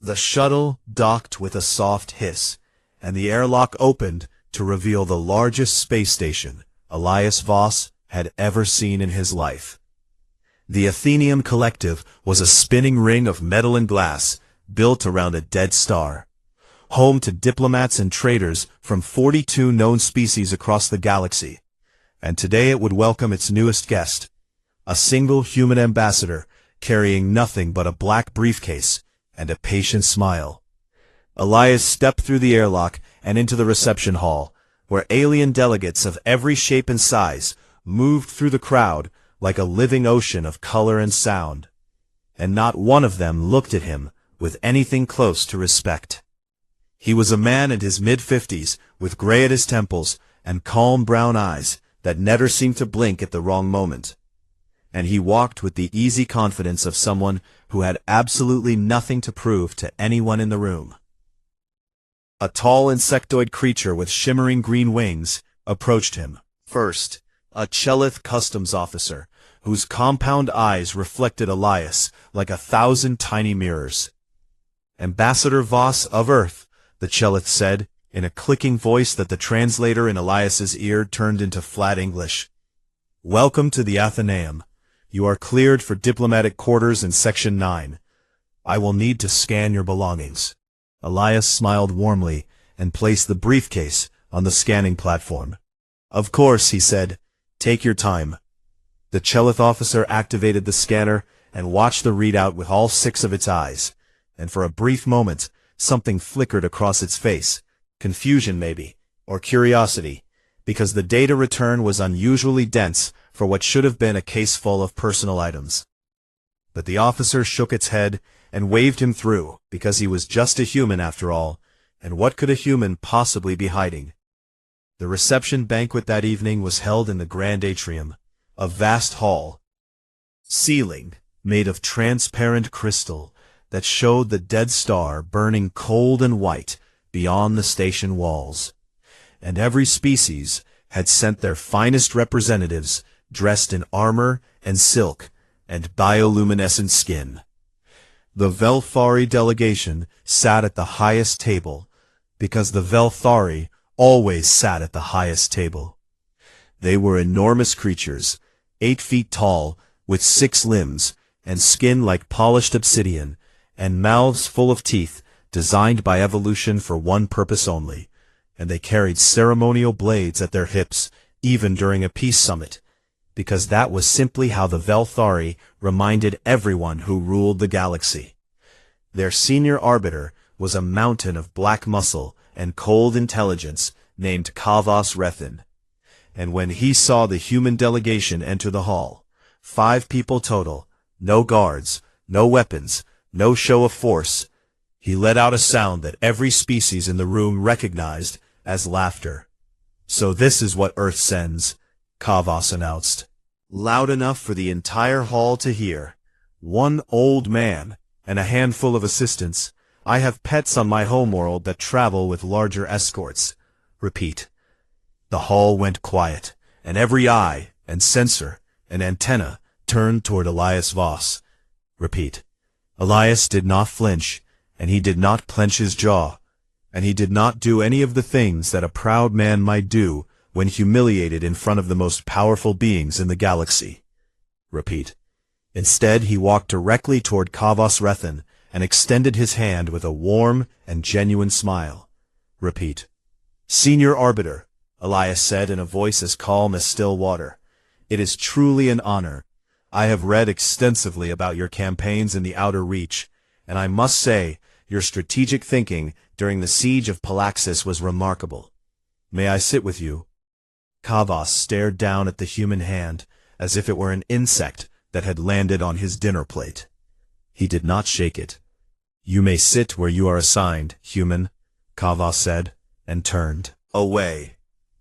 The shuttle docked with a soft hiss, and the airlock opened to reveal the largest space station Elias Voss had ever seen in his life. The Athenium Collective was a spinning ring of metal and glass built around a dead star, home to diplomats and traders from 42 known species across the galaxy. And today it would welcome its newest guest, a single human ambassador carrying nothing but a black briefcase and a patient smile. Elias stepped through the airlock and into the reception hall, where alien delegates of every shape and size moved through the crowd like a living ocean of color and sound. And not one of them looked at him with anything close to respect. He was a man in his mid-50s, with gray at his temples and calm brown eyes that never seemed to blink at the wrong moment. And he walked with the easy confidence of someone who had absolutely nothing to prove to anyone in the room. A tall insectoid creature with shimmering green wings approached him. First, a Chelith customs officer, whose compound eyes reflected Elias like 1,000 tiny mirrors. "Ambassador Voss of Earth," the Chelith said, in a clicking voice that the translator in Elias's ear turned into flat English. "Welcome to the Athenaeum. You are cleared for diplomatic quarters in Section 9. I will need to scan your belongings." Elias smiled warmly and placed the briefcase on the scanning platform. "Of course," he said. "Take your time." The Chelith officer activated the scanner and watched the readout with all 6 of its eyes, and for a brief moment, something flickered across its face. Confusion, maybe, or curiosity, because the data return was unusually dense for what should have been a case full of personal items. But the officer shook its head and waved him through, because he was just a human after all, and what could a human possibly be hiding? The reception banquet that evening was held in the grand atrium, a vast hall, ceiling made of transparent crystal that showed the dead star burning cold and white beyond the station walls. And every species had sent their finest representatives dressed in armor and silk and bioluminescent skin. The Velthari delegation sat at the highest table, because the Velthari always sat at the highest table. They were enormous creatures, 8 feet tall, with 6 limbs, and skin like polished obsidian, and mouths full of teeth, designed by evolution for one purpose only, and they carried ceremonial blades at their hips, even during a peace summit, because that was simply how the Velthari reminded everyone who ruled the galaxy. Their senior arbiter was a mountain of black muscle and cold intelligence named Kavos Rethin. And when he saw the human delegation enter the hall, 5 people total, no guards, no weapons, no show of force, he let out a sound that every species in the room recognized as laughter. "So this is what Earth sends," Kavos announced, loud enough for the entire hall to hear. "One old man and a handful of assistants. I have pets on my homeworld that travel with larger escorts. Repeat." The hall went quiet, and every eye and sensor and antenna turned toward Elias Voss. Repeat. Elias did not flinch, and he did not clench his jaw, and he did not do any of the things that a proud man might do when humiliated in front of the most powerful beings in the galaxy. Repeat. Instead, he walked directly toward Kavos Rethin and extended his hand with a warm and genuine smile. Repeat. "Senior Arbiter," Elias said in a voice as calm as still water, "it is truly an honor. I have read extensively about your campaigns in the Outer Reach, and I must say your strategic thinking during the siege of Palaxis was remarkable. May I sit with you?" Kavos stared down at the human hand as if it were an insect that had landed on his dinner plate. He did not shake it. "You may sit where you are assigned, human," Kavos said, and turned away.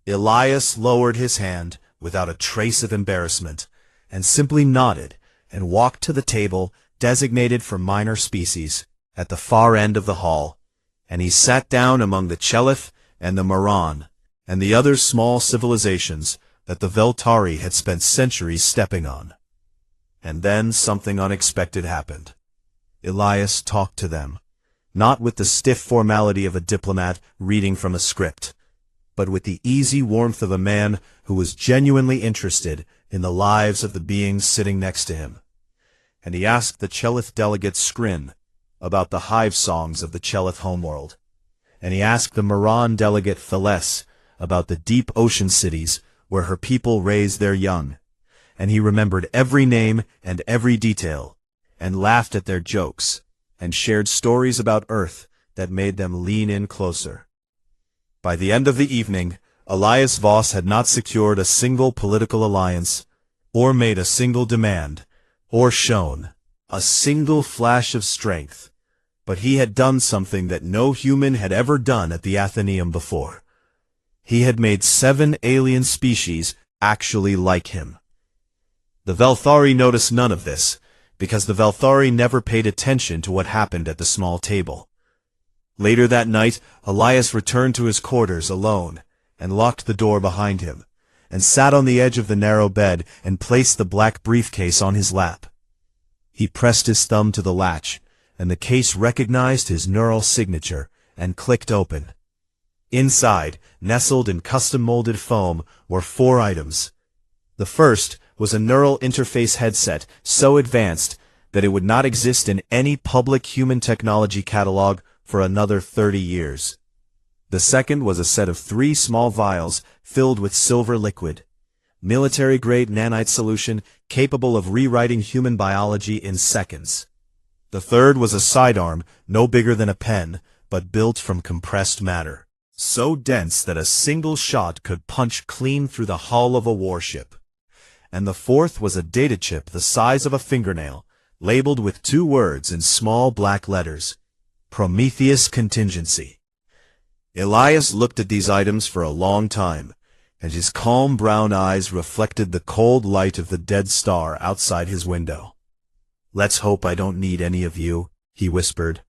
Elias lowered his hand without a trace of embarrassment, and simply nodded and walked to the table designated for minor species at the far end of the hall, and he sat down among the Chelith and the Moran and the other small civilizations that the Veltari had spent centuries stepping on. And then something unexpected happened. Elias talked to them, not with the stiff formality of a diplomat reading from a script, but with the easy warmth of a man who was genuinely interested in the lives of the beings sitting next to him. And he asked the Chelith delegate Skrin about the hive songs of the Chelith homeworld. And he asked the Moran delegate Thales about the deep ocean cities where her people raised their young. And he remembered every name and every detail, and laughed at their jokes, and shared stories about Earth that made them lean in closer. By the end of the evening, Elias Voss had not secured a single political alliance, or made a single demand, or shown a single flash of strength, but he had done something that no human had ever done at the Athenaeum before. He had made 7 alien species actually like him. The Velthari noticed none of this, because the Velthari never paid attention to what happened at the small table. Later that night, Elias returned to his quarters alone, and locked the door behind him, and sat on the edge of the narrow bed and placed the black briefcase on his lap. He pressed his thumb to the latch, and the case recognized his neural signature and clicked open. Inside, nestled in custom-molded foam, were 4 items. The first was a neural interface headset so advanced that it would not exist in any public human technology catalog for another 30 years. The second was a set of 3 small vials filled with silver liquid, military-grade nanite solution capable of rewriting human biology in seconds. The third was a sidearm no bigger than a pen, but built from compressed matter, so dense that a single shot could punch clean through the hull of a warship. And the fourth was a data chip the size of a fingernail, labeled with 2 words in small black letters: Prometheus Contingency. Elias looked at these items for a long time, and his calm brown eyes reflected the cold light of the dead star outside his window. "Let's hope I don't need any of you," he whispered.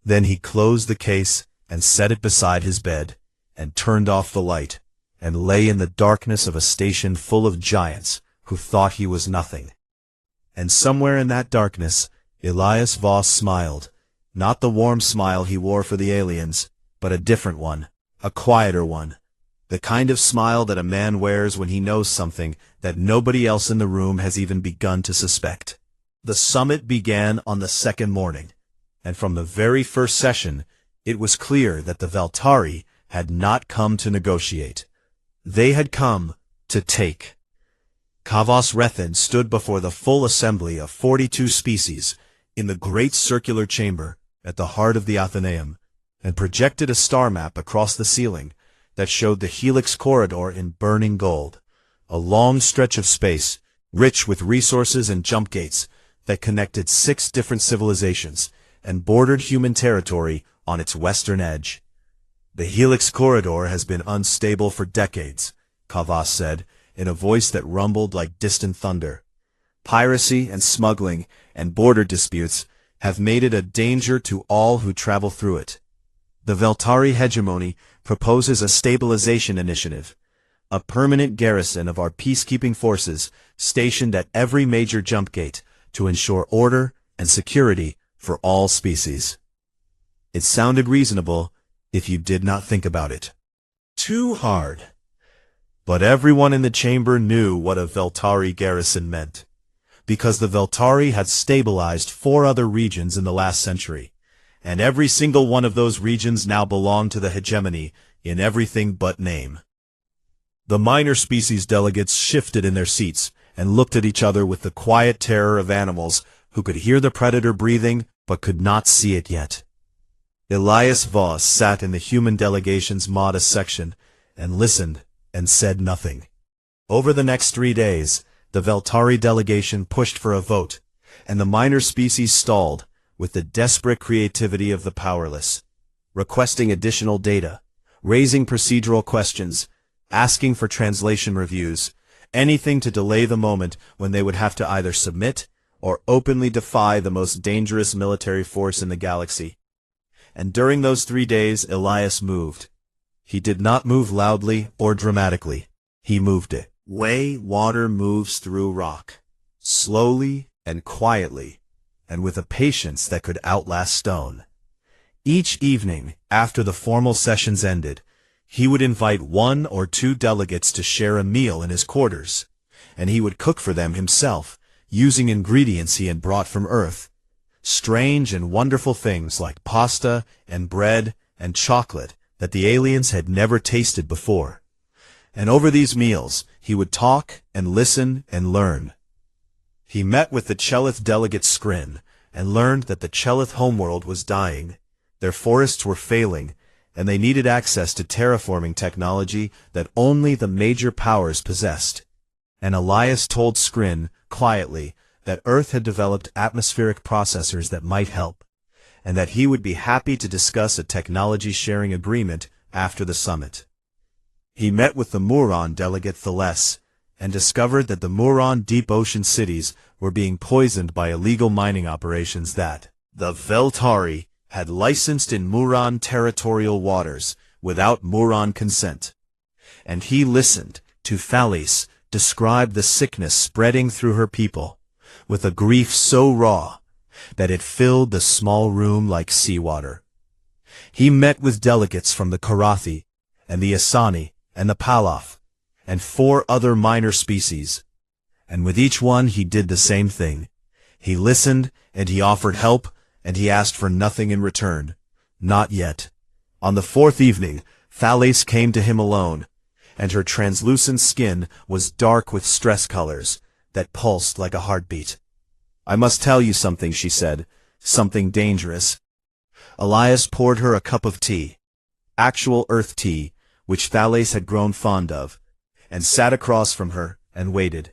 Then he closed the case and set it beside his bed, and turned off the light, and lay in the darkness of a station full of giants who thought he was nothing. And somewhere in that darkness, Elias Voss smiled, not the warm smile he wore for the aliens, but a different one, a quieter one, the kind of smile that a man wears when he knows something that nobody else in the room has even begun to suspect. The summit began on the second morning, and from the very first session, it was clear that the Veltari had not come to negotiate. They had come to take. Kavos Rethin stood before the full assembly of 42 species in the great circular chamber at the heart of the Athenaeum, and projected a star map across the ceiling that showed the Helix Corridor in burning gold, a long stretch of space, rich with resources and jump gates that connected 6 different civilizations and bordered human territory on its western edge. "The Helix Corridor has been unstable for decades," Kavas said, in a voice that rumbled like distant thunder. "Piracy and smuggling and border disputes have made it a danger to all who travel through it. The Veltari hegemony proposes a stabilization initiative, a permanent garrison of our peacekeeping forces stationed at every major jump gate to ensure order and security for all species." It sounded reasonable if you did not think about it too hard. But everyone in the chamber knew what a Veltari garrison meant, because the Veltari had stabilized 4 other regions in the last century, and every single one of those regions now belonged to the hegemony in everything but name. The minor species delegates shifted in their seats and looked at each other with the quiet terror of animals who could hear the predator breathing but could not see it yet. Elias Voss sat in the human delegation's modest section and listened and said nothing. Over the next 3 days, the Veltari delegation pushed for a vote, and the minor species stalled with the desperate creativity of the powerless, requesting additional data, raising procedural questions, asking for translation reviews, anything to delay the moment when they would have to either submit or openly defy the most dangerous military force in the galaxy. And during those 3 days, Elias moved. He did not move loudly or dramatically. He moved it. Way water moves through rock, slowly and quietly, and with a patience that could outlast stone. Each evening, after the formal sessions ended, he would invite 1 or 2 delegates to share a meal in his quarters, and he would cook for them himself, using ingredients he had brought from Earth. Strange and wonderful things like pasta and bread and chocolate that the aliens had never tasted before. And over these meals, he would talk and listen and learn. He met with the Chelith delegate Skrin and learned that the Chelith homeworld was dying. Their forests were failing, and they needed access to terraforming technology that only the major powers possessed. And Elias told Skrin, quietly, that Earth had developed atmospheric processors that might help, and that he would be happy to discuss a technology-sharing agreement after the summit. He met with the Muron delegate Thales, and discovered that the Muron deep ocean cities were being poisoned by illegal mining operations that the Veltari had licensed in Muron territorial waters without Muron consent. And he listened to Thales describe the sickness spreading through her people, with a grief so raw that it filled the small room like seawater. He met with delegates from the Karathi, and the Asani, and the Palaf, and 4 other minor species, and with each one he did the same thing. He listened, and he offered help, and he asked for nothing in return. Not yet. On the 4th evening, Thales came to him alone, and her translucent skin was dark with stress colors that pulsed like a heartbeat. "I must tell you something," she said, "something dangerous." Elias poured her a cup of tea, actual earth tea, which Thales had grown fond of, and sat across from her and waited.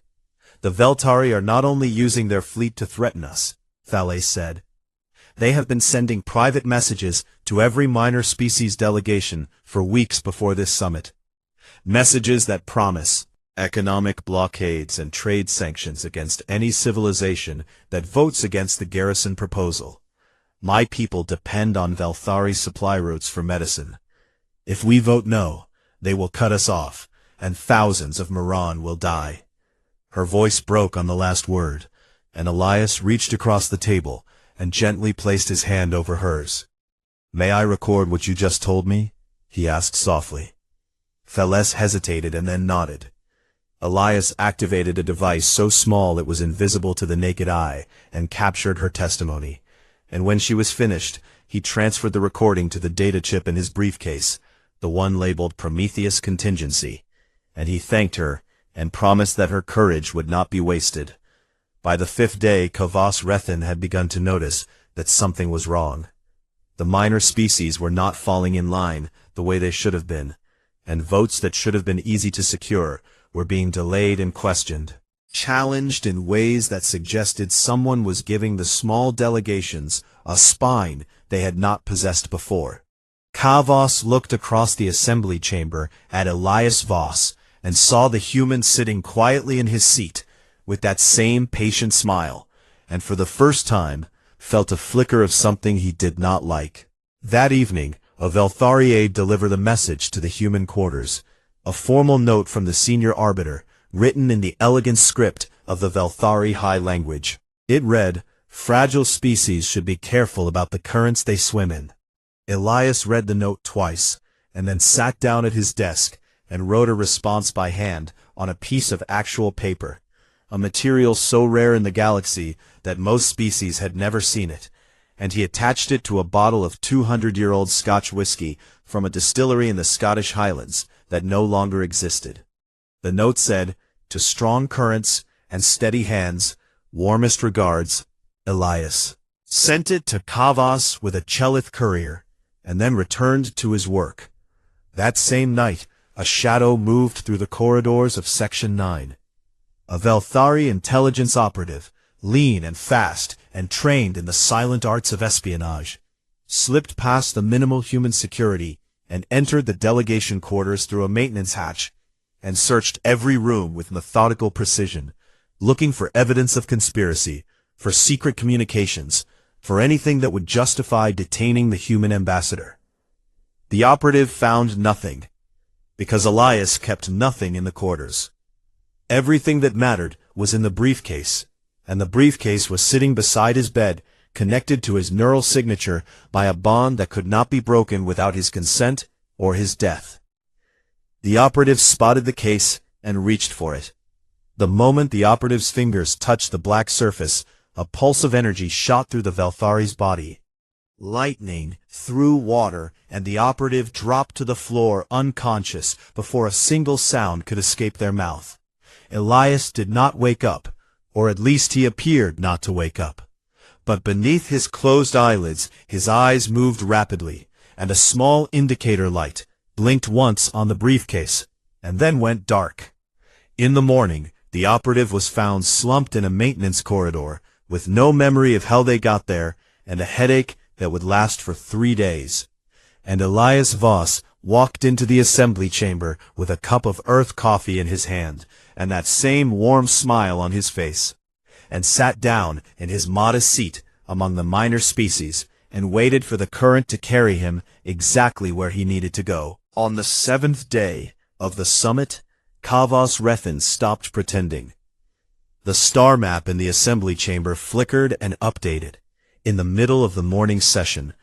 "The Veltari are not only using their fleet to threaten us," Thales said. "They have been sending private messages to every minor species delegation for weeks before this summit. Messages that promise economic blockades and trade sanctions against any civilization that votes against the garrison proposal. My people depend on Velthari supply routes for medicine. If we vote no, they will cut us off, and thousands of Muron will die." Her voice broke on the last word, and Elias reached across the table and gently placed his hand over hers. "May I record what you just told me?" he asked softly. Thales hesitated and then nodded. Elias activated a device so small it was invisible to the naked eye and captured her testimony, and when she was finished, he transferred the recording to the data chip in his briefcase, the one labeled Prometheus Contingency, and he thanked her and promised that her courage would not be wasted. By the 5th day, Kavas Rethin had begun to notice that something was wrong. The minor species were not falling in line the way they should have been, and votes that should have been easy to secure were being delayed and questioned, challenged in ways that suggested someone was giving the small delegations a spine they had not possessed before. Kavas looked across the assembly chamber at Elias Voss and saw the human sitting quietly in his seat with that same patient smile, and for the first time felt a flicker of something he did not like. That evening, a Velthari aide delivered a message to the human quarters, a formal note from the senior arbiter, written in the elegant script of the Velthari high language. It read, "Fragile species should be careful about the currents they swim in." Elias read the note twice, and then sat down at his desk and wrote a response by hand on a piece of actual paper, a material so rare in the galaxy that most species had never seen it, and he attached it to a bottle of 200-year-old Scotch whiskey from a distillery in the Scottish Highlands that no longer existed. The note said, "To strong currents and steady hands, warmest regards, Elias." Sent it to Kavas with a Chelith courier, and then returned to his work. That same night, a shadow moved through the corridors of Section 9. A Velthari intelligence operative, lean and fast and trained in the silent arts of espionage, slipped past the minimal human security and entered the delegation quarters through a maintenance hatch, and searched every room with methodical precision, looking for evidence of conspiracy, for secret communications, for anything that would justify detaining the human ambassador. The operative found nothing, because Elias kept nothing in the quarters. Everything that mattered was in the briefcase, and the briefcase was sitting beside his bed, connected to his neural signature by a bond that could not be broken without his consent or his death. The operative spotted the case and reached for it. The moment the operative's fingers touched the black surface, a pulse of energy shot through the Velthari's body. Lightning threw water, and the operative dropped to the floor unconscious before a single sound could escape their mouth. Elias did not wake up, or at least he appeared not to wake up. But beneath his closed eyelids, his eyes moved rapidly, and a small indicator light blinked once on the briefcase, and then went dark. In the morning, the operative was found slumped in a maintenance corridor, with no memory of how they got there, and a headache that would last for 3 days. And Elias Voss walked into the assembly chamber with a cup of earth coffee in his hand, and that same warm smile on his face, and sat down in his modest seat among the minor species, and waited for the current to carry him exactly where he needed to go. On the 7th day of the summit, Kavos Rethin stopped pretending. The star map in the assembly chamber flickered and updated in the middle of the morning session,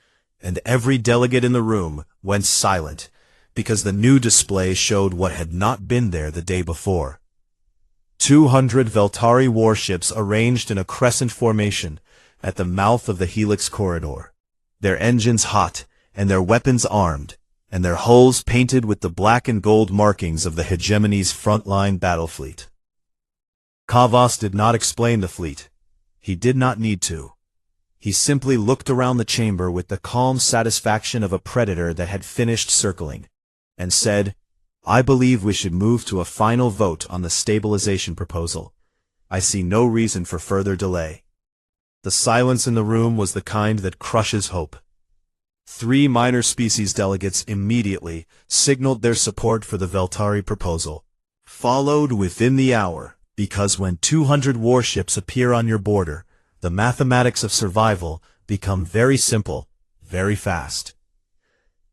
and every delegate in the room went silent, because the new display showed what had not been there the day before. 200 Veltari warships arranged in a crescent formation at the mouth of the Helix corridor, their engines hot and their weapons armed, and their hulls painted with the black and gold markings of the hegemony's frontline battle fleet. Kavos did not explain the fleet. He did not need to. He simply looked around the chamber with the calm satisfaction of a predator that had finished circling, and said, "I believe we should move to a final vote on the stabilization proposal. I see no reason for further delay." The silence in the room was the kind that crushes hope. 3 minor species delegates immediately signaled their support for the Veltari proposal, followed within the hour, because when 200 warships appear on your border, the mathematics of survival become very simple, very fast.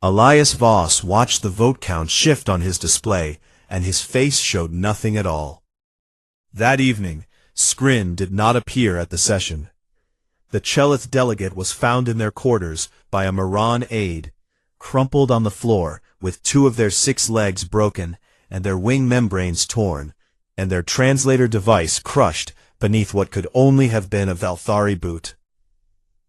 Elias Voss watched the vote count shift on his display, and his face showed nothing at all. That evening, Skrin did not appear at the session. The Chelith delegate was found in their quarters by a Moran aide, crumpled on the floor, with 2 of their 6 legs broken, and their wing membranes torn, and their translator device crushed beneath what could only have been a Velthari boot.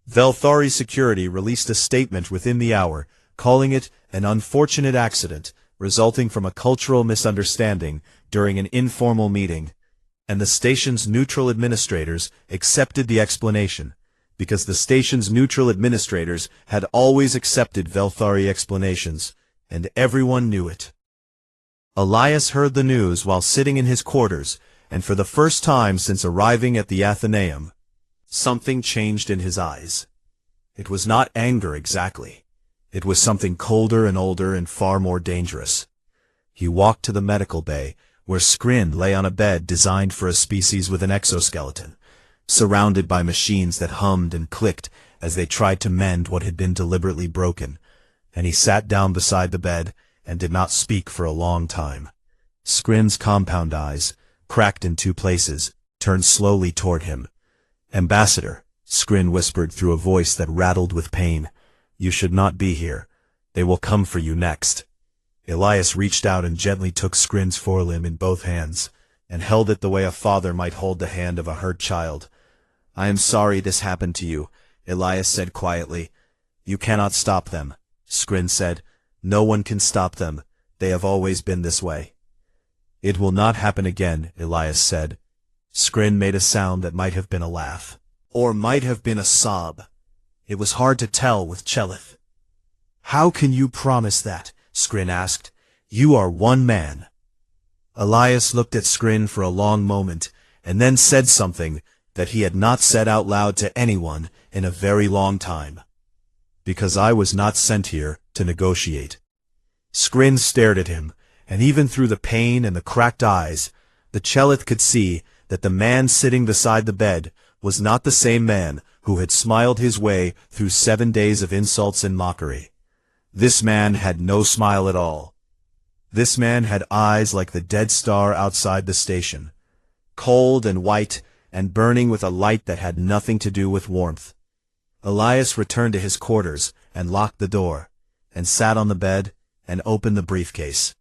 Velthari Security released a statement within the hour, calling it an unfortunate accident resulting from a cultural misunderstanding during an informal meeting, and the station's neutral administrators accepted the explanation, because the station's neutral administrators had always accepted Velthari explanations, and everyone knew it. Elias heard the news while sitting in his quarters, and for the first time since arriving at the Athenaeum, something changed in his eyes. It was not anger exactly. It was something colder and older and far more dangerous. He walked to the medical bay, where Skrin lay on a bed designed for a species with an exoskeleton, surrounded by machines that hummed and clicked as they tried to mend what had been deliberately broken, and he sat down beside the bed and did not speak for a long time. Skrin's compound eyes, cracked in 2 places, turned slowly toward him. "Ambassador," Skrin whispered through a voice that rattled with pain, "you should not be here. They will come for you next." Elias reached out and gently took Skrin's forelimb in both hands, and held it the way a father might hold the hand of a hurt child. "I am sorry this happened to you," Elias said quietly. "You cannot stop them," Skrin said. "No one can stop them. They have always been this way." "It will not happen again," Elias said. Skrin made a sound that might have been a laugh, or might have been a sob. It was hard to tell with Chelith. "How can you promise that?" Skrin asked. "You are one man." Elias looked at Skrin for a long moment, and then said something that he had not said out loud to anyone in a very long time. "Because I was not sent here to negotiate." Skrin stared at him, and even through the pain and the cracked eyes, the Chelith could see that the man sitting beside the bed was not the same man who had smiled his way through 7 days of insults and mockery. This man had no smile at all. This man had eyes like the dead star outside the station, cold and white and burning with a light that had nothing to do with warmth. Elias returned to his quarters and locked the door, and sat on the bed and opened the briefcase.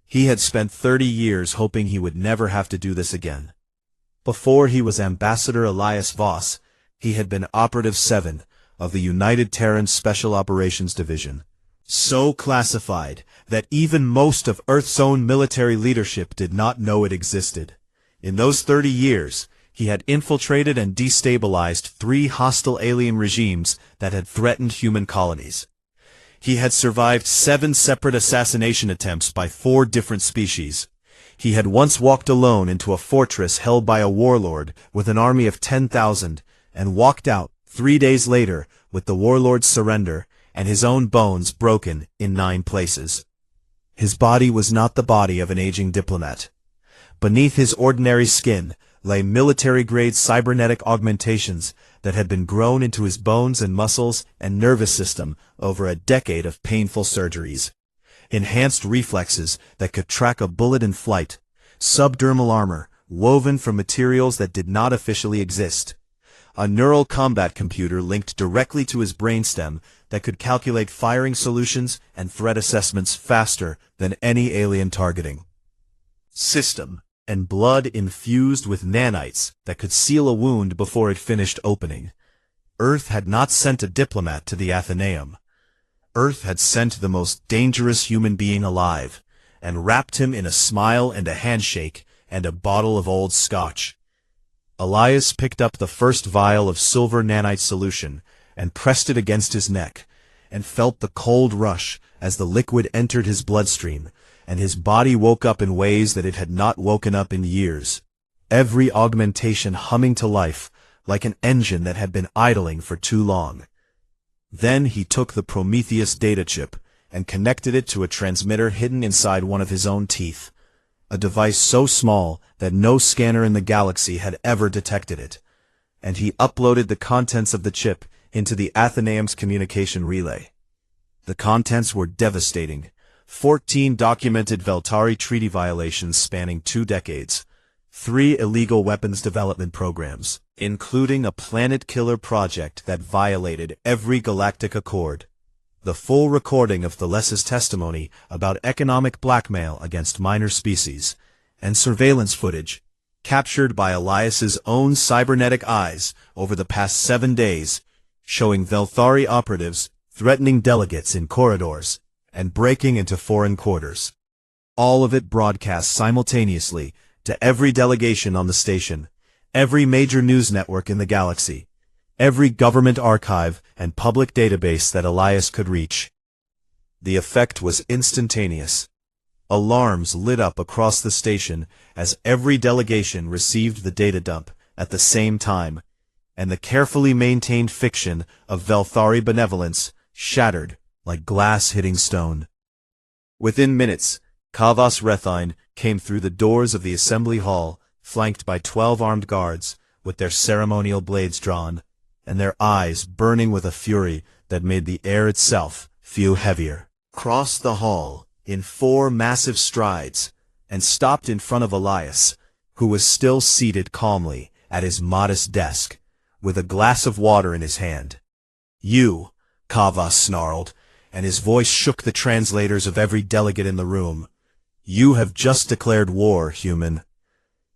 He had spent 30 years hoping he would never have to do this again. Before he was Ambassador Elias Voss, he had been Operative 7 of the United Terran Special Operations Division, so classified that even most of Earth's own military leadership did not know it existed. In those 30 years, he had infiltrated and destabilized 3 hostile alien regimes that had threatened human colonies. He had survived 7 separate assassination attempts by 4 different species. He had once walked alone into a fortress held by a warlord with an army of 10,000 and walked out 3 days later with the warlord's surrender and his own bones broken in 9 places. His body was not the body of an aging diplomat. Beneath his ordinary skin lay military-grade cybernetic augmentations that had been grown into his bones and muscles and nervous system over a decade of painful surgeries. Enhanced reflexes that could track a bullet in flight, subdermal armor woven from materials that did not officially exist, a neural combat computer linked directly to his brainstem that could calculate firing solutions and threat assessments faster than any alien targeting system, and blood infused with nanites that could seal a wound before it finished opening. Earth had not sent a diplomat to the Athenaeum. Earth had sent the most dangerous human being alive, and wrapped him in a smile and a handshake and a bottle of old scotch. Elias picked up the first vial of silver nanite solution and pressed it against his neck, and felt the cold rush as the liquid entered his bloodstream, and his body woke up in ways that it had not woken up in years. Every augmentation humming to life, like an engine that had been idling for too long. Then he took the Prometheus data chip and connected it to a transmitter hidden inside one of his own teeth, a device so small that no scanner in the galaxy had ever detected it, and he uploaded the contents of the chip into the Athenaeum's communication relay. The contents were devastating. 14 documented Veltari treaty violations spanning 2 decades, 3 illegal weapons development programs, including a planet killer project that violated every galactic accord, the full recording of Thales's testimony about economic blackmail against minor species, and surveillance footage, captured by Elias's own cybernetic eyes over the past 7 days, showing Veltari operatives threatening delegates in corridors and breaking into foreign quarters. All of it broadcast simultaneously to every delegation on the station, every major news network in the galaxy, every government archive and public database that Elias could reach. The effect was instantaneous. Alarms lit up across the station as every delegation received the data dump at the same time, and the carefully maintained fiction of Veltari benevolence shattered like glass hitting stone. Within minutes, Kavas Rethine came through the doors of the assembly hall, flanked by 12 armed guards, with their ceremonial blades drawn, and their eyes burning with a fury that made the air itself feel heavier. Crossed the hall in 4 massive strides, and stopped in front of Elias, who was still seated calmly at his modest desk, with a glass of water in his hand. "You," Kavas snarled, and his voice shook the translators of every delegate in the room. "You have just declared war, human."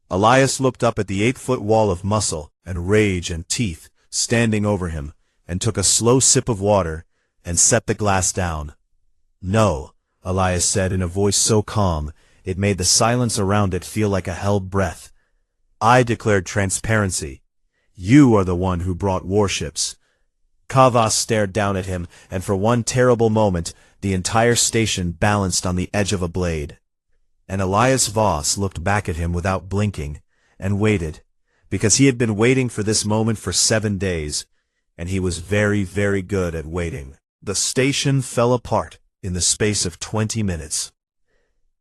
Elias looked up at the 8-foot wall of muscle and rage and teeth standing over him, and took a slow sip of water, and set the glass down. "No," Elias said in a voice so calm, it made the silence around it feel like a held breath. "I declared transparency. You are the one who brought warships." Kavas stared down at him, and for one terrible moment, the entire station balanced on the edge of a blade. And Elias Voss looked back at him without blinking, and waited, because he had been waiting for this moment for 7 days, and he was very, very good at waiting. The station fell apart in the space of 20 minutes.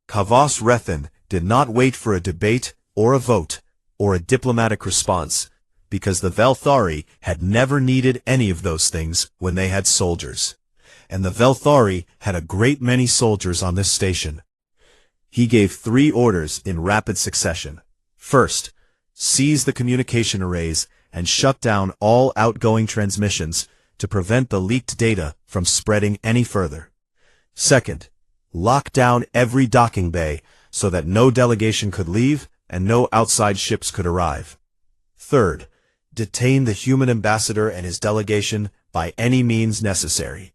Kavas Rethine did not wait for a debate, or a vote, or a diplomatic response, because the Veltari had never needed any of those things when they had soldiers. And the Veltari had a great many soldiers on this station. He gave 3 orders in rapid succession. First, seize the communication arrays and shut down all outgoing transmissions to prevent the leaked data from spreading any further. Second, lock down every docking bay so that no delegation could leave and no outside ships could arrive. Third, detain the human ambassador and his delegation by any means necessary.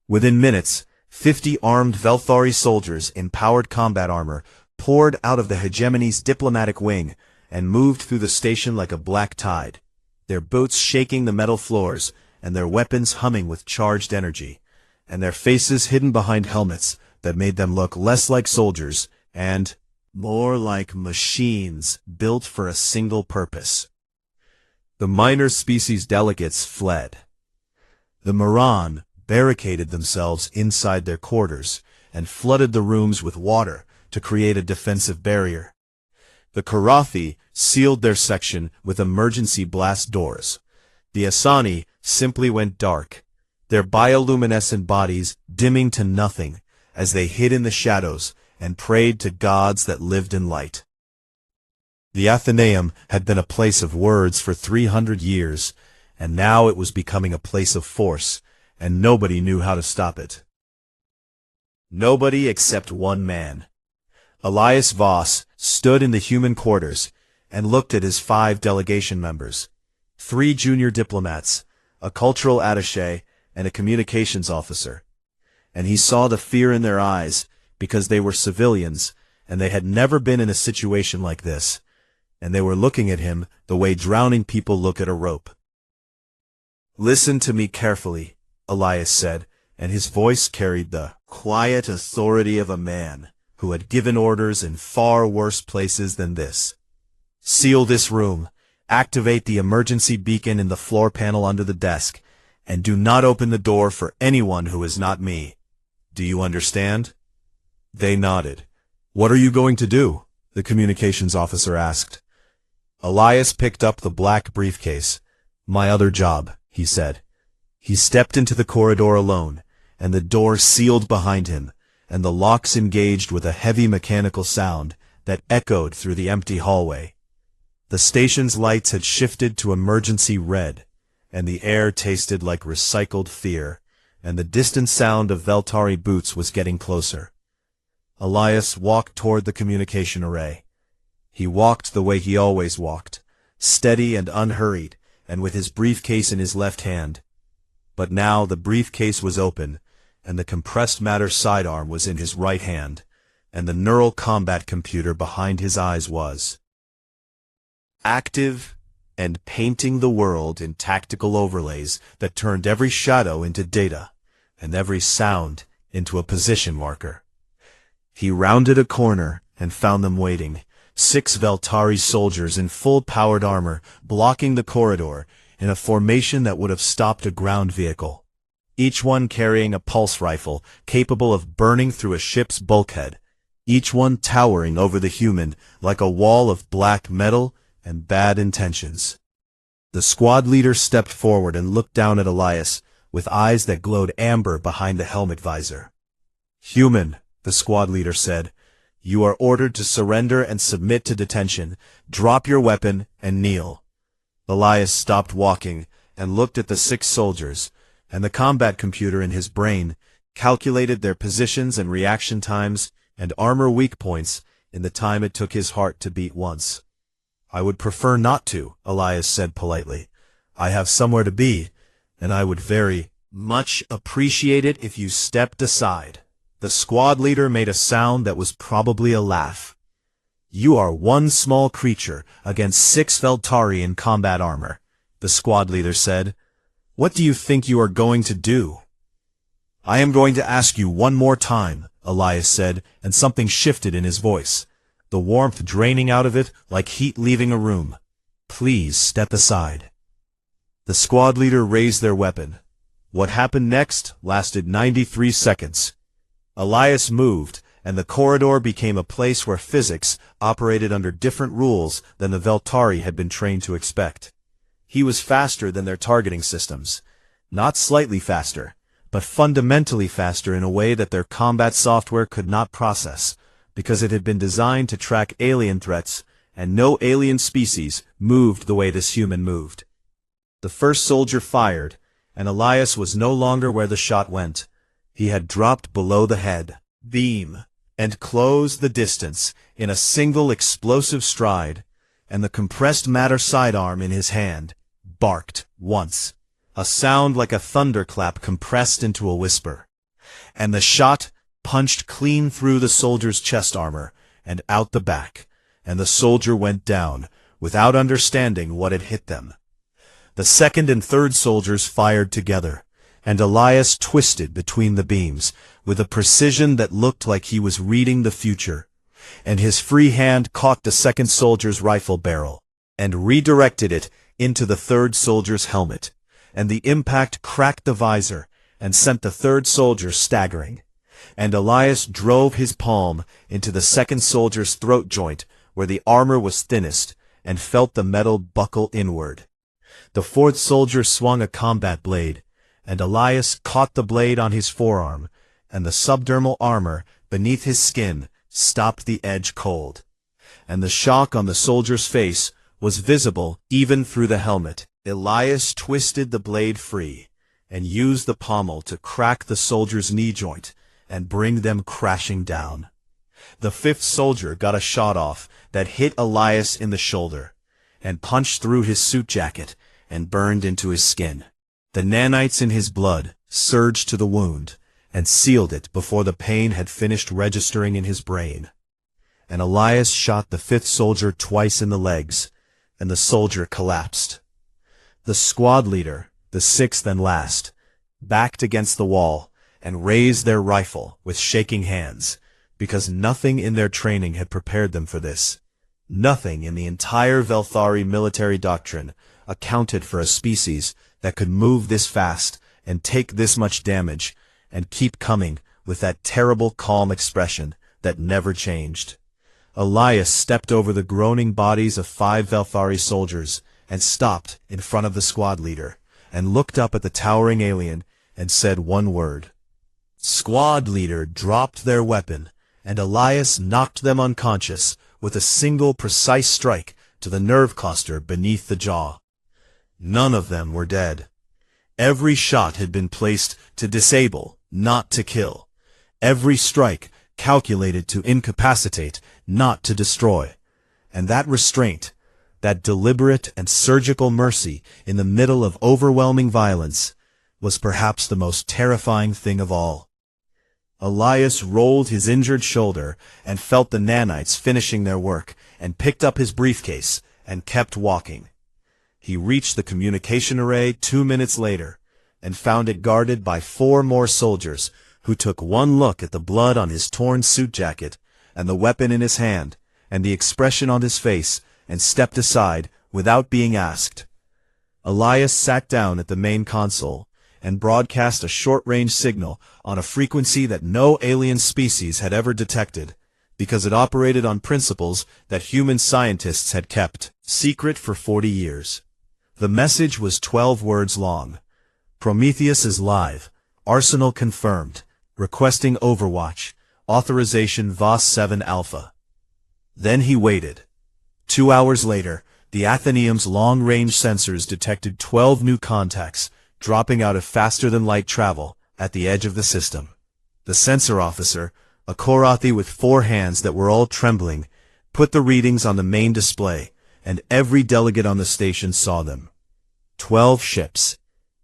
Within minutes, 50 armed Velthari soldiers in powered combat armor poured out of the hegemony's diplomatic wing and moved through the station like a black tide, their boots shaking the metal floors and their weapons humming with charged energy, and their faces hidden behind helmets that made them look less like soldiers and more like machines built for a single purpose. The minor species delegates fled. The Moran barricaded themselves inside their quarters and flooded the rooms with water to create a defensive barrier. The Karathi sealed their section with emergency blast doors. The Asani simply went dark, their bioluminescent bodies dimming to nothing as they hid in the shadows and prayed to gods that lived in light. The Athenaeum had been a place of words for 300 years, and now it was becoming a place of force, and nobody knew how to stop it. Nobody except one man. Elias Voss stood in the human quarters and looked at his 5 delegation members, 3 junior diplomats, a cultural attaché, and a communications officer. And he saw the fear in their eyes because they were civilians and they had never been in a situation like this, and they were looking at him the way drowning people look at a rope. "Listen to me carefully," Elias said, and his voice carried the quiet authority of a man who had given orders in far worse places than this. "Seal this room, activate the emergency beacon in the floor panel under the desk, and do not open the door for anyone who is not me. Do you understand?" They nodded. "What are you going to do?" the communications officer asked. Elias picked up the black briefcase. "My other job," he said. He stepped into the corridor alone, and the door sealed behind him, and the locks engaged with a heavy mechanical sound that echoed through the empty hallway. The station's lights had shifted to emergency red, and the air tasted like recycled fear, and the distant sound of Veltari boots was getting closer. Elias walked toward the communication array. He walked the way he always walked, steady and unhurried, and with his briefcase in his left hand. But now the briefcase was open, and the compressed matter sidearm was in his right hand, and the neural combat computer behind his eyes was active and painting the world in tactical overlays that turned every shadow into data, and every sound into a position marker. He rounded a corner and found them waiting, 6 Veltari soldiers in full-powered armor blocking the corridor in a formation that would have stopped a ground vehicle, each one carrying a pulse rifle capable of burning through a ship's bulkhead, each one towering over the human like a wall of black metal and bad intentions. The squad leader stepped forward and looked down at Elias with eyes that glowed amber behind the helmet visor. "Human," the squad leader said, "you are ordered to surrender and submit to detention. Drop your weapon and kneel." Elias stopped walking and looked at the 6 soldiers, and the combat computer in his brain calculated their positions and reaction times and armor weak points in the time it took his heart to beat once. "I would prefer not to," Elias said politely. "I have somewhere to be, and I would very much appreciate it if you stepped aside." The squad leader made a sound that was probably a laugh. "You are one small creature against 6 Veltari in combat armor," the squad leader said. "What do you think you are going to do?" "I am going to ask you one more time," Elias said, and something shifted in his voice, the warmth draining out of it like heat leaving a room. "Please step aside." The squad leader raised their weapon. What happened next lasted 93 seconds. Elias moved, and the corridor became a place where physics operated under different rules than the Veltari had been trained to expect. He was faster than their targeting systems. Not slightly faster, but fundamentally faster in a way that their combat software could not process, because it had been designed to track alien threats, and no alien species moved the way this human moved. The first soldier fired, and Elias was no longer where the shot went. He had dropped below the head beam and closed the distance in a single explosive stride, and the compressed matter sidearm in his hand barked once, a sound like a thunderclap compressed into a whisper, and the shot punched clean through the soldier's chest armor and out the back, and the soldier went down without understanding what had hit them. The second and third soldiers fired together, and Elias twisted between the beams with a precision that looked like he was reading the future, and his free hand caught the second soldier's rifle barrel and redirected it into the third soldier's helmet, and the impact cracked the visor and sent the third soldier staggering, and Elias drove his palm into the second soldier's throat joint where the armor was thinnest and felt the metal buckle inward. The fourth soldier swung a combat blade, and Elias caught the blade on his forearm, and the subdermal armor beneath his skin stopped the edge cold, and the shock on the soldier's face was visible even through the helmet. Elias twisted the blade free and used the pommel to crack the soldier's knee joint and bring them crashing down. The fifth soldier got a shot off that hit Elias in the shoulder and punched through his suit jacket and burned into his skin. The nanites in his blood surged to the wound and sealed it before the pain had finished registering in his brain. And Elias shot the fifth soldier twice in the legs, and the soldier collapsed. The squad leader, the sixth and last, backed against the wall and raised their rifle with shaking hands, because nothing in their training had prepared them for this. Nothing in the entire Velthari military doctrine accounted for a species that could move this fast and take this much damage and keep coming with that terrible calm expression that never changed. Elias stepped over the groaning bodies of 5 Velthari soldiers and stopped in front of the squad leader and looked up at the towering alien and said one word. Squad leader dropped their weapon, and Elias knocked them unconscious with a single precise strike to the nerve cluster beneath the jaw. None of them were dead. Every shot had been placed to disable, not to kill. Every strike calculated to incapacitate, not to destroy. And that restraint, that deliberate and surgical mercy in the middle of overwhelming violence, was perhaps the most terrifying thing of all. Elias rolled his injured shoulder and felt the nanites finishing their work and picked up his briefcase and kept walking. He reached the communication array 2 minutes later and found it guarded by 4 more soldiers who took one look at the blood on his torn suit jacket and the weapon in his hand and the expression on his face and stepped aside without being asked. Elias sat down at the main console and broadcast a short-range signal on a frequency that no alien species had ever detected, because it operated on principles that human scientists had kept secret for 40 years. The message was 12 words long. Prometheus is live. Arsenal confirmed. Requesting Overwatch. Authorization VOS 7 Alpha. Then he waited. 2 hours later, the Athenaeum's long-range sensors detected 12 new contacts, dropping out of faster-than-light travel at the edge of the system. The sensor officer, a Korathi with 4 hands that were all trembling, put the readings on the main display, and every delegate on the station saw them. 12 ships.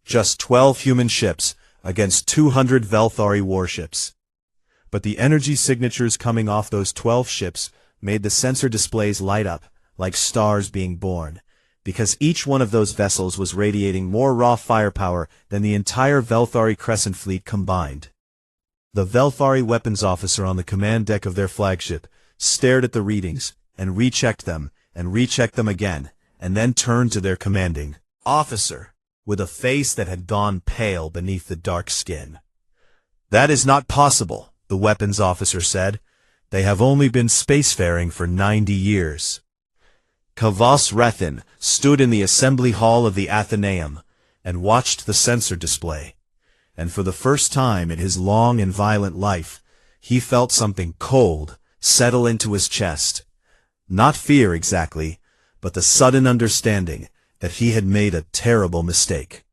Just 12 human ships against 200 Velthari warships. But the energy signatures coming off those 12 ships made the sensor displays light up like stars being born, because each one of those vessels was radiating more raw firepower than the entire Velthari Crescent fleet combined. The Velthari weapons officer on the command deck of their flagship stared at the readings and rechecked them again, and then turned to their commanding officer with a face that had gone pale beneath the dark skin. "That is not possible," the weapons officer said. "They have only been spacefaring for 90 years. Kavas Rethin stood in the assembly hall of the Athenaeum and watched the sensor display, and for the first time in his long and violent life, he felt something cold settle into his chest. Not fear exactly, but the sudden understanding that he had made a terrible mistake.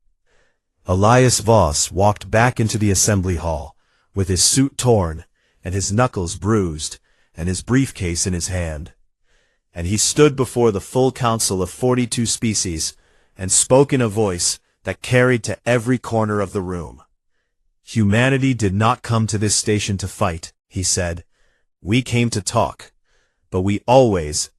Elias Voss walked back into the assembly hall, with his suit torn, and his knuckles bruised, and his briefcase in his hand. And he stood before the full council of 42 species, and spoke in a voice that carried to every corner of the room. Humanity did not come to this station to fight, he said. We came to talk. But we always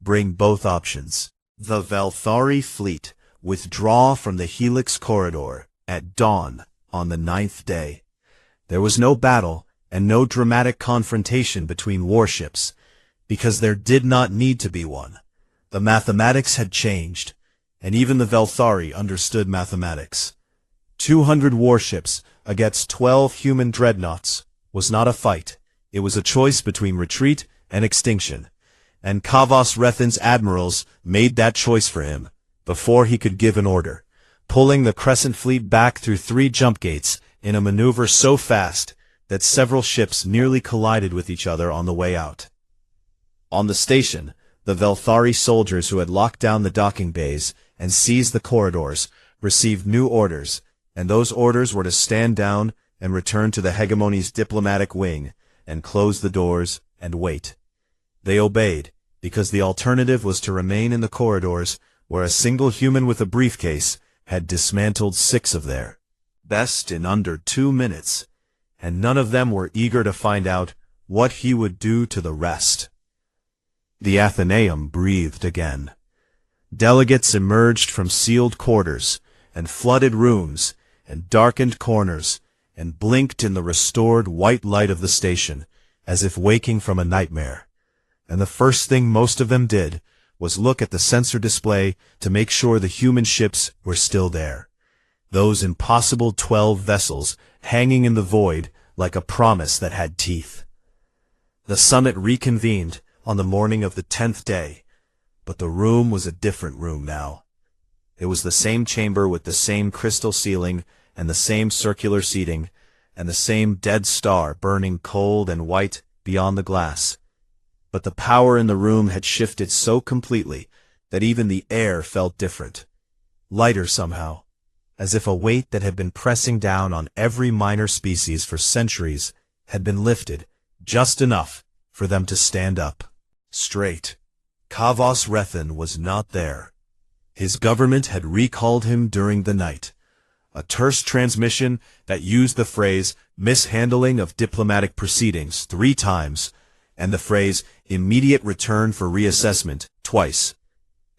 bring both options. The Valthari fleet withdraw from the Helix corridor at dawn on the 9th day. There was no battle and no dramatic confrontation between warships, because there did not need to be one. The mathematics had changed, and even the Valthari understood mathematics. 200 warships against 12 human dreadnoughts was not a fight. It was a choice between retreat and extinction. And Kavos Rethin's admirals made that choice for him before he could give an order, pulling the Crescent fleet back through 3 jump gates in a maneuver so fast that several ships nearly collided with each other on the way out. On the station, the Valthari soldiers who had locked down the docking bays and seized the corridors received new orders, and those orders were to stand down and return to the hegemony's diplomatic wing and close the doors and wait. They obeyed, because the alternative was to remain in the corridors where a single human with a briefcase had dismantled 6 of their best in under 2 minutes, and none of them were eager to find out what he would do to the rest. The Athenaeum breathed again. Delegates emerged from sealed quarters, and flooded rooms, and darkened corners, and blinked in the restored white light of the station, as if waking from a nightmare. And the first thing most of them did was look at the sensor display to make sure the human ships were still there. Those impossible 12 vessels hanging in the void like a promise that had teeth. The summit reconvened on the morning of the 10th day, but the room was a different room now. It was the same chamber with the same crystal ceiling and the same circular seating, and the same dead star burning cold and white beyond the glass. But the power in the room had shifted so completely that even the air felt different, lighter somehow, as if a weight that had been pressing down on every minor species for centuries had been lifted just enough for them to stand up straight. Kavos Rethin was not there. His government had recalled him during the night. A terse transmission that used the phrase mishandling of diplomatic proceedings 3 times, and the phrase immediate return for reassessment twice.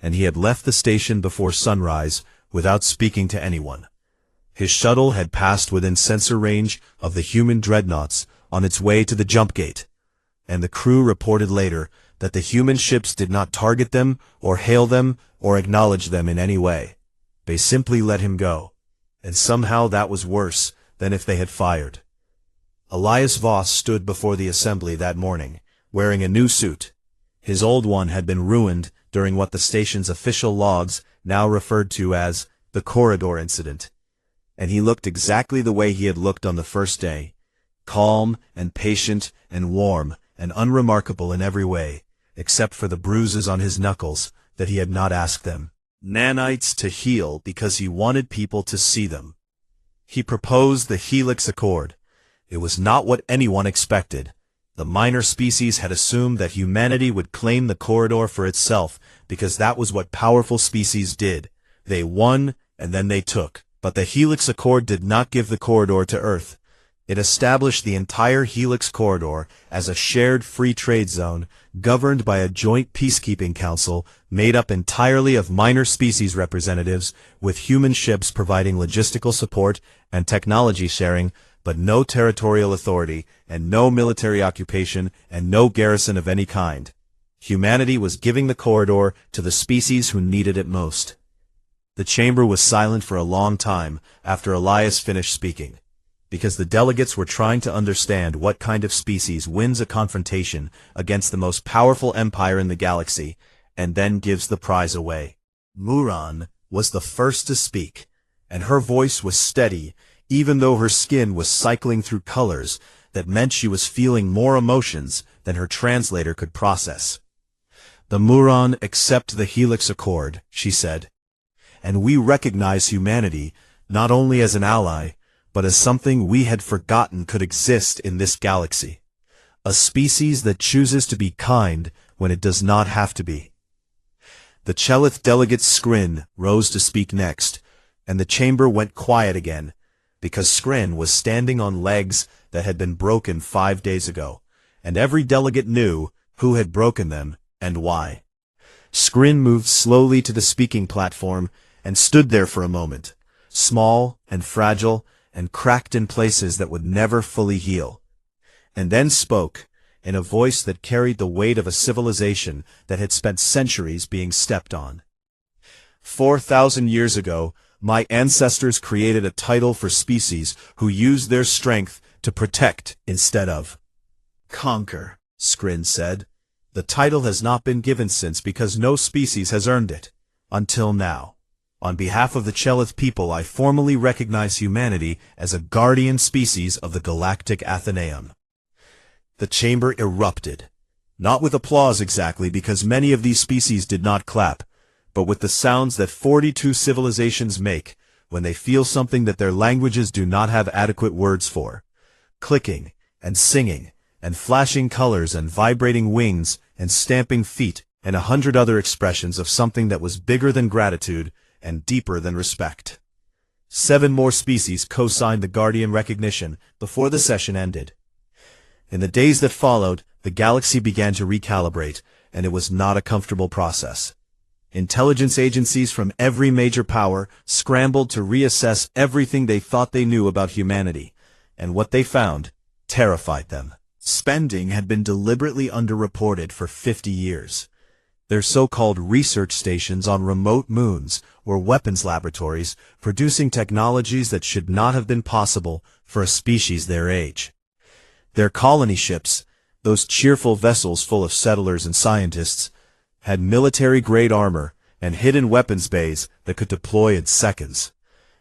And he had left the station before sunrise without speaking to anyone. His shuttle had passed within sensor range of the human dreadnoughts on its way to the jump gate, and the crew reported later that the human ships did not target them or hail them or acknowledge them in any way. They simply let him go, and somehow that was worse than if they had fired. Elias Voss stood before the assembly that morning, wearing a new suit. His old one had been ruined during what the station's official logs now referred to as the corridor incident, and he looked exactly the way he had looked on the first day, calm and patient and warm and unremarkable in every way, except for the bruises on his knuckles that he had not asked them nanites to heal because he wanted people to see them. He proposed the Helix Accord. It was not what anyone expected. The minor species had assumed that humanity would claim the corridor for itself because that was what powerful species did. They won, and then they took. But the Helix Accord did not give the corridor to Earth. It established the entire Helix corridor as a shared free trade zone governed by a joint peacekeeping council made up entirely of minor species representatives, with human ships providing logistical support and technology sharing, but no territorial authority and no military occupation and no garrison of any kind. Humanity was giving the corridor to the species who needed it most. The chamber was silent for a long time after Elias finished speaking, because the delegates were trying to understand what kind of species wins a confrontation against the most powerful empire in the galaxy and then gives the prize away. Muran was the first to speak, and her voice was steady, even though her skin was cycling through colors that meant she was feeling more emotions than her translator could process. The Muran accept the Helix Accord, she said, and we recognize humanity not only as an ally, but as something we had forgotten could exist in this galaxy. A species that chooses to be kind when it does not have to be. The Chelith delegate Skrin rose to speak next, and the chamber went quiet again, because Skrin was standing on legs that had been broken 5 days ago, and every delegate knew who had broken them and why. Skrin moved slowly to the speaking platform and stood there for a moment, small and fragile and cracked in places that would never fully heal, and then spoke, in a voice that carried the weight of a civilization that had spent centuries being stepped on. 4,000 years ago, my ancestors created a title for species who used their strength to protect instead of conquer, Skrin said. The title has not been given since because no species has earned it, until now. On behalf of the Chelith people, I formally recognize humanity as a guardian species of the galactic Athenaeum. The chamber erupted, not with applause exactly because many of these species did not clap, but with the sounds that 42 civilizations make when they feel something that their languages do not have adequate words for. Clicking, and singing, and flashing colors and vibrating wings, and stamping feet, and 100 other expressions of something that was bigger than gratitude and deeper than respect. 7 more species co-signed the Guardian recognition before the session ended. In the days that followed, the galaxy began to recalibrate, and it was not a comfortable process. Intelligence agencies from every major power scrambled to reassess everything they thought they knew about humanity, and what they found terrified them. Spending had been deliberately underreported for 50 years. Their so-called research stations on remote moons were weapons laboratories producing technologies that should not have been possible for a species their age. Their colony ships, those cheerful vessels full of settlers and scientists, had military-grade armor and hidden weapons bays that could deploy in seconds.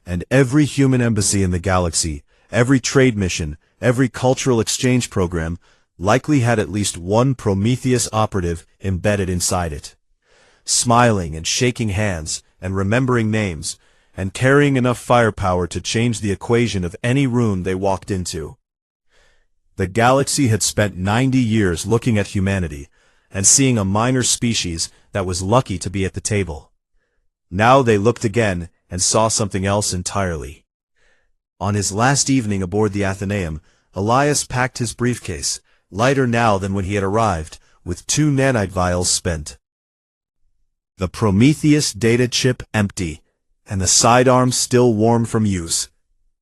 And every human embassy in the galaxy, every trade mission, every cultural exchange program likely had at least one Prometheus operative embedded inside it. Smiling and shaking hands and remembering names and carrying enough firepower to change the equation of any room they walked into. The galaxy had spent 90 years looking at humanity and seeing a minor species that was lucky to be at the table. Now they looked again and saw something else entirely. On his last evening aboard the Athenaeum, Elias packed his briefcase, lighter now than when he had arrived, with 2 nanite vials spent. The Prometheus data chip empty, and the sidearm still warm from use,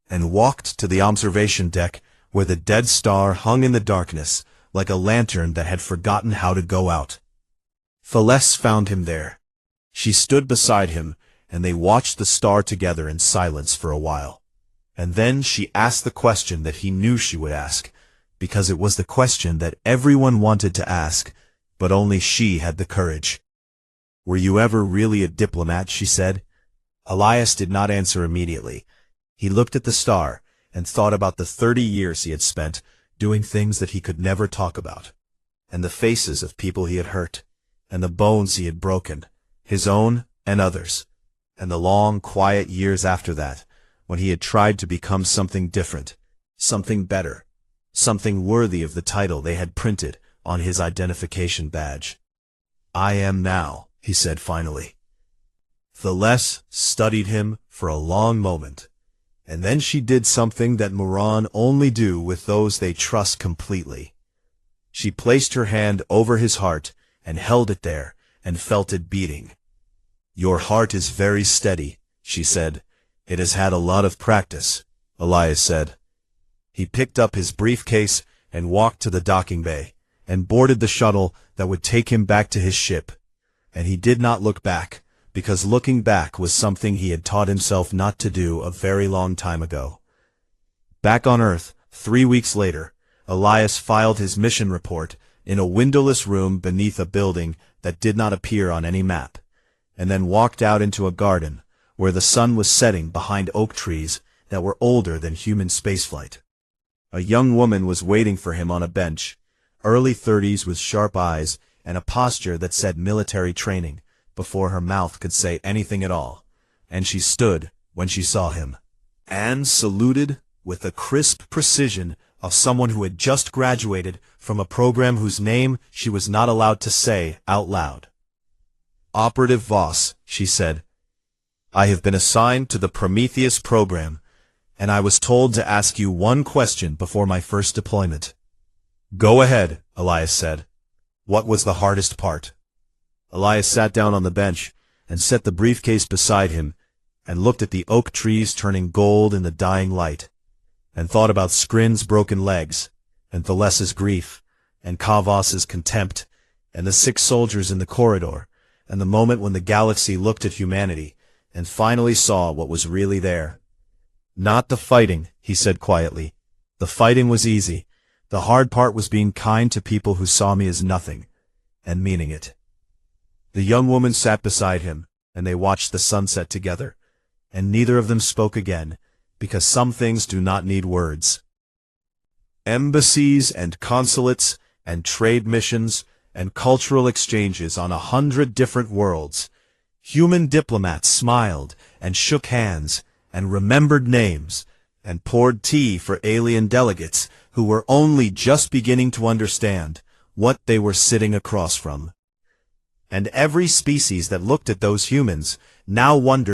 and walked to the observation deck where the dead star hung in the darkness like a lantern that had forgotten how to go out. Celeste found him there. She stood beside him, and they watched the star together in silence for a while. And then she asked the question that he knew she would ask, because it was the question that everyone wanted to ask, but only she had the courage. "Were you ever really a diplomat?" she said. Elias did not answer immediately. He looked at the star and thought about the 30 years he had spent doing things that he could never talk about, and the faces of people he had hurt, and the bones he had broken, his own and others, and the long, quiet years after that, when he had tried to become something different, something better, something worthy of the title they had printed on his identification badge. "I am now," he said finally. Celeste studied him for a long moment, and then she did something that Moran only do with those they trust completely. She placed her hand over his heart and held it there and felt it beating. "Your heart is very steady," she said. "It has had a lot of practice," Elias said. He picked up his briefcase and walked to the docking bay, and boarded the shuttle that would take him back to his ship. And he did not look back, because looking back was something he had taught himself not to do a very long time ago. Back on Earth, 3 weeks later, Elias filed his mission report in a windowless room beneath a building that did not appear on any map, and then walked out into a garden where the sun was setting behind oak trees that were older than human spaceflight. A young woman was waiting for him on a bench, early 30s with sharp eyes and a posture that said military training, before her mouth could say anything at all, and she stood when she saw him. Anne saluted with the crisp precision of someone who had just graduated from a program whose name she was not allowed to say out loud. "Operative Voss," she said, "I have been assigned to the Prometheus program, and I was told to ask you one question before my first deployment." "Go ahead," Elias said. "What was the hardest part?" Elias sat down on the bench and set the briefcase beside him and looked at the oak trees turning gold in the dying light, and thought about Skrin's broken legs, and Thalessa's grief, and Kavos's contempt, and the 6 soldiers in the corridor, and the moment when the galaxy looked at humanity, and finally saw what was really there. "Not the fighting," he said quietly. "The fighting was easy. The hard part was being kind to people who saw me as nothing, and meaning it." The young woman sat beside him, and they watched the sunset together, and neither of them spoke again, because some things do not need words. Embassies and consulates and trade missions and cultural exchanges on 100 different worlds. Human diplomats smiled and shook hands and remembered names and poured tea for alien delegates who were only just beginning to understand what they were sitting across from. And every species that looked at those humans now wondered